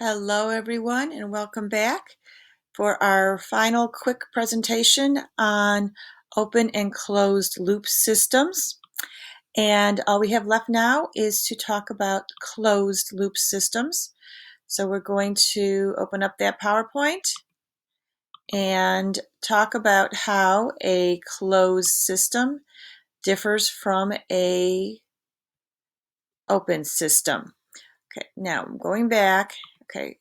Hello everyone and welcome back for our final quick presentation on open and closed loop systems. And all we have left now is to talk about closed loop systems. So we're going to open up that PowerPoint and talk about how a closed system differs from a open system. Okay, now I'm going back. Okay.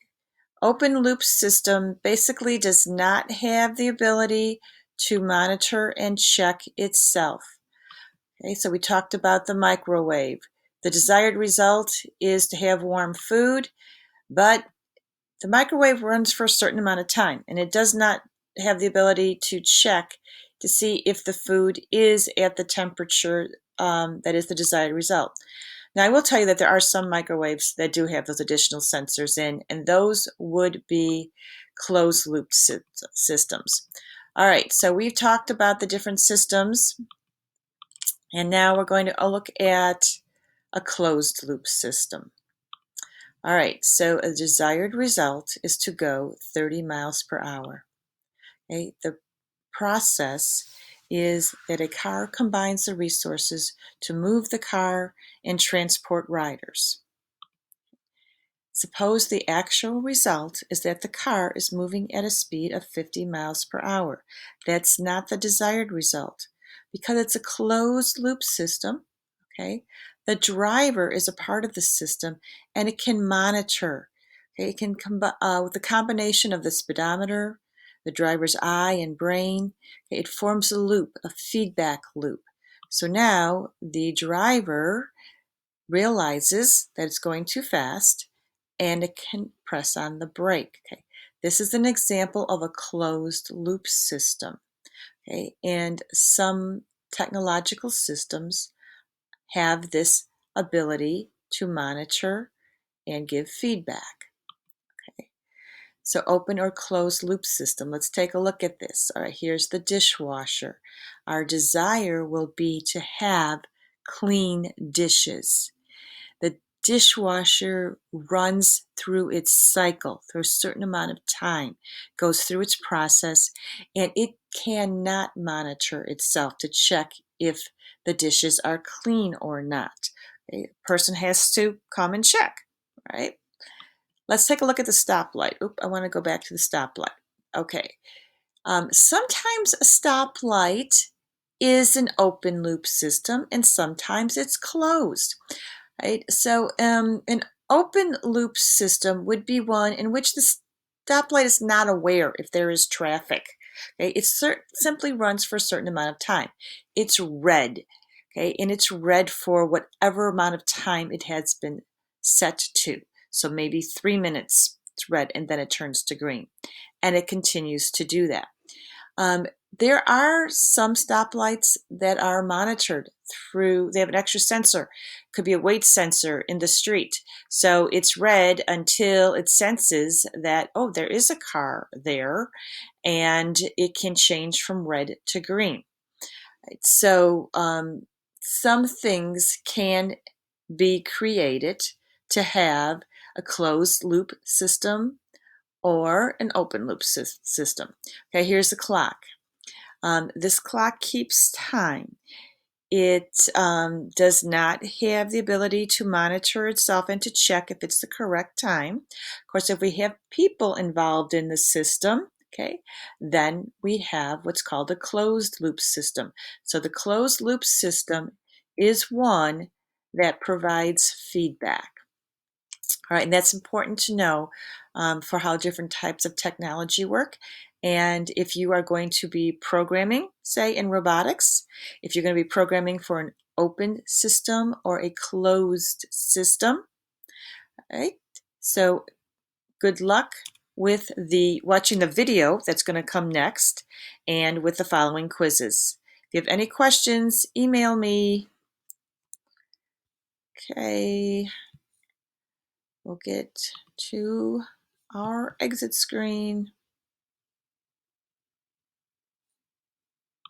Open loop system basically does not have the ability to monitor and check itself. Okay, so we talked about the microwave. The desired result is to have warm food, but the microwave runs for a certain amount of time and it does not have the ability to check to see if the food is at the temperature that is the desired result. Now, I will tell you that there are some microwaves that do have those additional sensors in, and those would be closed loop systems. All right, so we've talked about the different systems, and now we're going to look at a closed loop system. All right, so a desired result is to go 30 miles per hour. Okay, the process is that a car combines the resources to move the car and transport riders. Suppose the actual result is that the car is moving at a speed of 50 miles per hour. That's not the desired result. Because it's a closed loop system, okay, the driver is a part of the system and it can monitor. Okay, it can with the combination of the speedometer, the driver's eye and brain, okay, it forms a loop, a feedback loop. So now the driver realizes that it's going too fast and it can press on the brake. Okay, this is an example of a closed loop system. Okay, and some technological systems have this ability to monitor and give feedback. Okay, so open or closed loop system. Let's take a look at this. All right, here's the dishwasher. Our desire will be to have clean dishes. The dishwasher runs through its cycle, through a certain amount of time, goes through its process, and it cannot monitor itself to check if the dishes are clean or not. A person has to come and check, right? Let's take a look at the stoplight. Oop, I want to go back to the stoplight. Okay. Sometimes a stoplight is an open loop system and sometimes it's closed. Right? So an open loop system would be one in which the stoplight is not aware if there is traffic. Okay? It simply runs for a certain amount of time. It's red, okay? And it's red for whatever amount of time it has been set to. So maybe 3 minutes it's red and then it turns to green. And it continues to do that. There are some stoplights that are monitored through, they have an extra sensor. Could be a weight sensor in the street. So it's red until it senses that, oh, there is a car there, and it can change from red to green. So some things can be created to have a closed loop system or an open loop system. Okay, here's the clock. This clock keeps time. It does not have the ability to monitor itself and to check if it's the correct time. Of course, if we have people involved in the system, okay, then we have what's called a closed loop system. So the closed loop system is one that provides feedback. All right, and that's important to know for how different types of technology work. And if you are going to be programming, say in robotics, if you're going to be programming for an open system or a closed system, all right? So good luck with watching the video that's going to come next and with the following quizzes. If you have any questions, email me. Okay. We'll get to our exit screen.